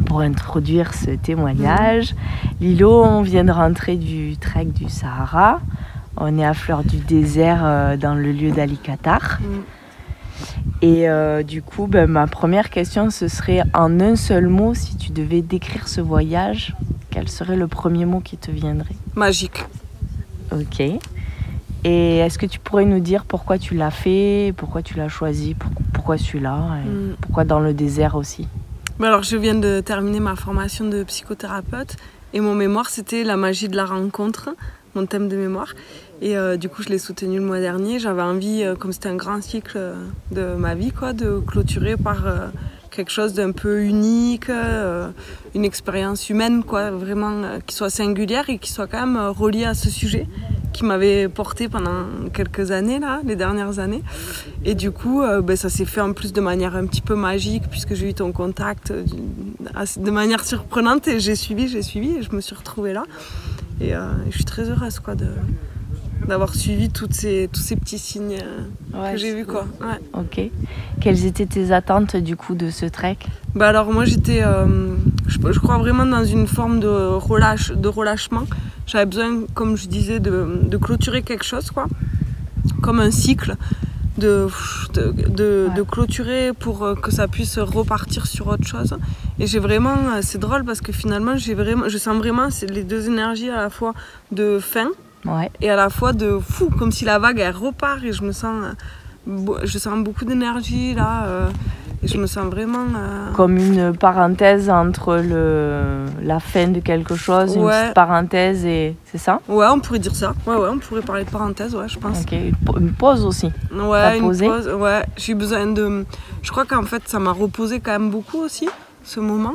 pour introduire ce témoignage. Lilo, on vient de rentrer du trek du Sahara. On est à fleur du désert dans le lieu d'Ali Qatar. Et du coup, ma première question, ce serait en un seul mot, si tu devais décrire ce voyage, quel serait le premier mot qui te viendrait? Magique. Ok. Et est-ce que tu pourrais nous dire pourquoi tu l'as fait, pourquoi tu l'as choisi, pourquoi celui-là, et pourquoi dans le désert aussi? Alors, je viens de terminer ma formation de psychothérapeute et mon mémoire, c'était la magie de la rencontre, mon thème de mémoire. Et du coup, je l'ai soutenu le mois dernier. J'avais envie, comme c'était un grand cycle de ma vie, quoi, de clôturer par quelque chose d'un peu unique, une expérience humaine, quoi, vraiment qui soit singulière et qui soit quand même reliée à ce sujet qui m'avait porté pendant quelques années, là, les dernières années. Et du coup, ça s'est fait en plus de manière un petit peu magique, puisque j'ai eu ton contact de manière surprenante et j'ai suivi et je me suis retrouvée là. Et je suis très heureuse, quoi, d'avoir suivi tous ces petits signes que j'ai vus, quoi. Ouais. Ok. Quelles étaient tes attentes du coup de ce trek? Alors moi j'étais, je crois vraiment dans une forme de relâchement. J'avais besoin, comme je disais, de clôturer quelque chose, quoi, comme un cycle, de clôturer pour que ça puisse repartir sur autre chose. Et j'ai vraiment, c'est drôle parce que finalement je sens vraiment les deux énergies, à la fois de fin. Ouais. Et à la fois de fou, comme si la vague elle repart et je sens beaucoup d'énergie là et je me sens vraiment comme une parenthèse entre la fin de quelque chose, une petite parenthèse, et c'est ça? Ouais, on pourrait dire ça. Ouais, on pourrait parler de parenthèse, ouais, je pense. Ok, une pause aussi. Ouais, une pause. Ouais, j'ai eu besoin de. Je crois qu'en fait, ça m'a reposé quand même beaucoup aussi ce moment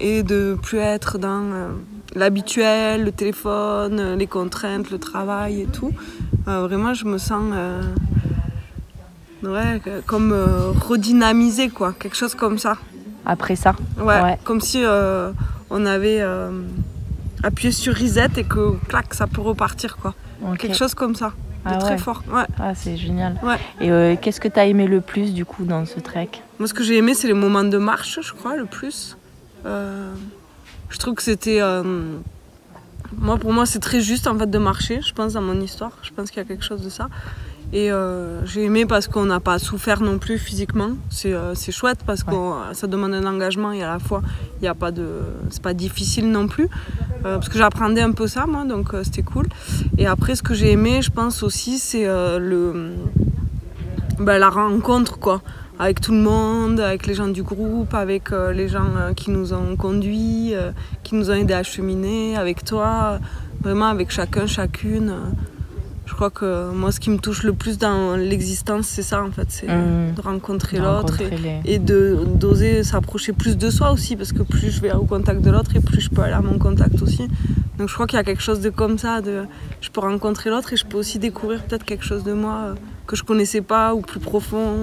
et de plus être dans l'habituel, le téléphone, les contraintes, le travail et tout. Vraiment, je me sens comme redynamisée, quoi, quelque chose comme ça. Après ça? Ouais. Comme si on avait appuyé sur reset et que clac, ça peut repartir, quoi. Okay. Quelque chose comme ça, très fort. Ouais. Ah, c'est génial. Ouais. Et qu'est-ce que tu as aimé le plus du coup dans ce trek? Moi, ce que j'ai aimé, c'est les moments de marche, je crois, le plus. Je trouve que c'était... pour moi, c'est très juste en fait de marcher, je pense, dans mon histoire. Je pense qu'il y a quelque chose de ça. Et j'ai aimé parce qu'on n'a pas souffert non plus physiquement. C'est chouette parce que ça demande un engagement et à la fois, c'est pas difficile non plus. Parce que j'apprenais un peu ça, moi, donc c'était cool. Et après, ce que j'ai aimé, je pense aussi, c'est la rencontre, quoi. Avec tout le monde, avec les gens du groupe, avec les gens qui nous ont conduits, qui nous ont aidés à cheminer, avec toi, vraiment avec chacun, chacune. Je crois que moi, ce qui me touche le plus dans l'existence, c'est ça, en fait, c'est de rencontrer l'autre et d'oser s'approcher plus de soi aussi, parce que plus je vais au contact de l'autre et plus je peux aller à mon contact aussi. Donc je crois qu'il y a quelque chose de comme ça, je peux rencontrer l'autre et je peux aussi découvrir peut-être quelque chose de moi que je connaissais pas ou plus profond.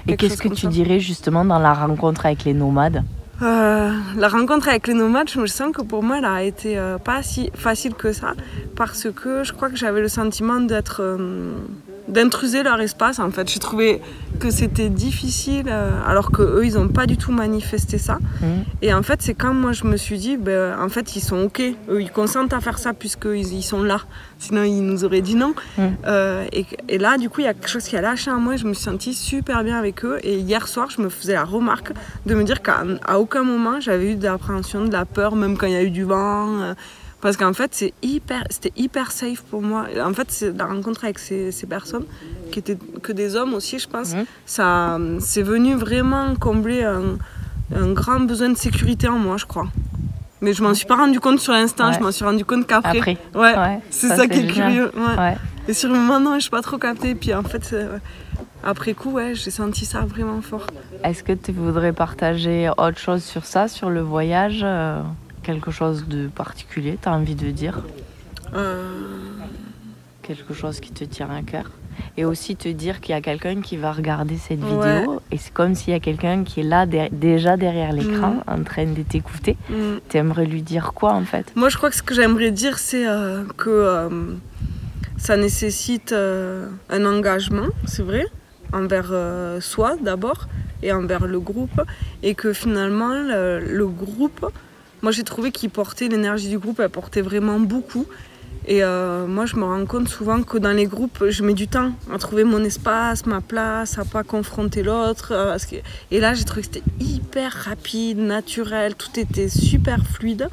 Et qu'est-ce que tu dirais justement dans la rencontre avec les nomades? La rencontre avec les nomades, je me sens que pour moi, elle a été pas si facile que ça, parce que je crois que j'avais le sentiment d'intruser leur espace. En fait, j'ai trouvé que c'était difficile, alors qu'eux, ils n'ont pas du tout manifesté ça. Et en fait, c'est quand moi je me suis dit, en fait, ils sont ok, eux, ils consentent à faire ça puisqu'ils sont là. Sinon, ils nous auraient dit non. Et là, du coup, il y a quelque chose qui a lâché en moi. Je me suis sentie super bien avec eux. Et hier soir, je me faisais la remarque de me dire qu'à aucun moment, j'avais eu de l'appréhension, de la peur, même quand il y a eu du vent. Parce qu'en fait, c'était hyper safe pour moi. En fait, c'est la rencontre avec ces personnes, qui étaient que des hommes aussi, je pense. Ça, c'est venu vraiment combler un grand besoin de sécurité en moi, je crois. Mais je m'en suis pas rendu compte sur l'instant, je m'en suis rendu compte qu'après. C'est ça qui est curieux. Et sur le moment, non, je suis pas trop captée. Puis en fait, après coup, j'ai senti ça vraiment fort. Est-ce que tu voudrais partager autre chose sur ça, sur le voyage? Quelque chose de particulier, tu as envie de dire? Quelque chose qui te tient à cœur? Et aussi te dire qu'il y a quelqu'un qui va regarder cette vidéo et c'est comme s'il y a quelqu'un qui est là déjà derrière l'écran en train de t'écouter. Tu aimerais lui dire quoi en fait? Moi je crois que ce que j'aimerais dire c'est que ça nécessite un engagement, c'est vrai, envers soi d'abord, et envers le groupe. Et que finalement, le groupe, moi j'ai trouvé qu'il portait, l'énergie du groupe, elle portait vraiment beaucoup. Et moi je me rends compte souvent que dans les groupes, je mets du temps à trouver mon espace, ma place, à pas confronter l'autre. Et là j'ai trouvé que c'était hyper rapide, naturel, tout était super fluide.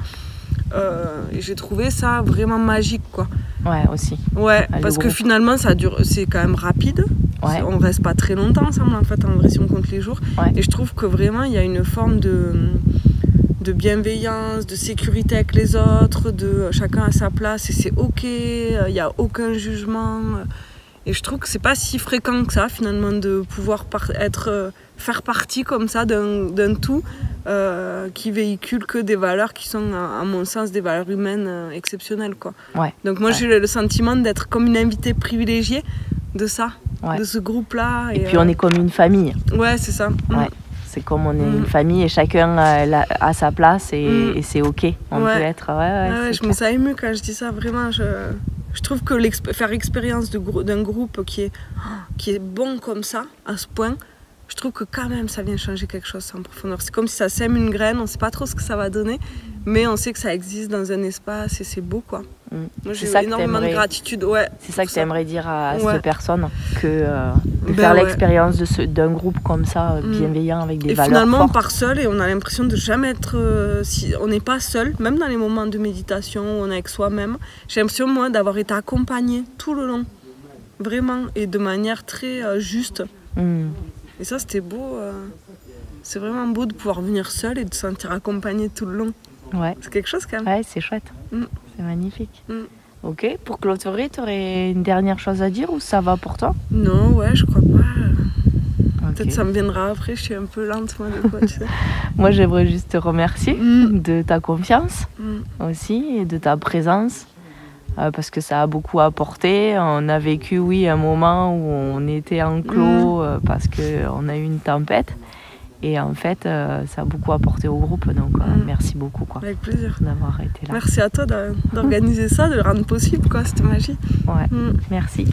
Et j'ai trouvé ça vraiment magique, quoi. Ouais, aussi. Ouais, parce que finalement ça dure, c'est quand même rapide. Ouais. On reste pas très longtemps ensemble en fait, en vrai, si on compte les jours. Ouais. Et je trouve que vraiment il y a une forme de bienveillance, de sécurité avec les autres, de chacun à sa place et c'est ok, il n'y a aucun jugement. Et je trouve que c'est pas si fréquent que ça finalement de pouvoir faire partie comme ça d'un tout qui véhicule que des valeurs qui sont à mon sens des valeurs humaines exceptionnelles, quoi. Ouais. Donc moi j'ai le sentiment d'être comme une invitée privilégiée de ça, de ce groupe-là. Et puis on est comme une famille. Ouais, c'est ça. Ouais. C'est comme on est une famille et chacun a sa place et c'est ok. On peut être. Je me sens émue quand je dis ça. Vraiment, je trouve que faire expérience d'un groupe qui est bon comme ça, à ce point, je trouve que quand même ça vient changer quelque chose en profondeur. C'est comme si ça sème une graine, on ne sait pas trop ce que ça va donner, mais on sait que ça existe dans un espace et c'est beau, quoi. Moi j'ai énormément de gratitude. Ouais, c'est ça que tu aimerais dire à cette personne, que de faire l'expérience d'un groupe comme ça, bienveillant, avec des valeurs finalement fortes. On part seul et on a l'impression de jamais être... on n'est pas seul, même dans les moments de méditation où on est avec soi-même. J'ai l'impression, moi, d'avoir été accompagnée tout le long, vraiment, et de manière très juste. Et ça, c'était beau. C'est vraiment beau de pouvoir venir seul et de se sentir accompagnée tout le long. Ouais. C'est quelque chose quand même. Ouais, c'est chouette. C'est magnifique. Ok, pour clôturer, tu aurais une dernière chose à dire ou ça va pour toi? Non, ouais, je crois pas. Peut-être ça me viendra après, je suis un peu lente, moi, des fois, tu sais. Moi, j'aimerais juste te remercier de ta confiance aussi et de ta présence. Parce que ça a beaucoup apporté. On a vécu, un moment où on était enclos parce qu'on a eu une tempête. Et en fait, ça a beaucoup apporté au groupe. Donc, merci beaucoup, quoi. Avec plaisir. D'avoir été là. Merci à toi d'organiser ça, de le rendre possible, quoi. C'était magique. Ouais, merci.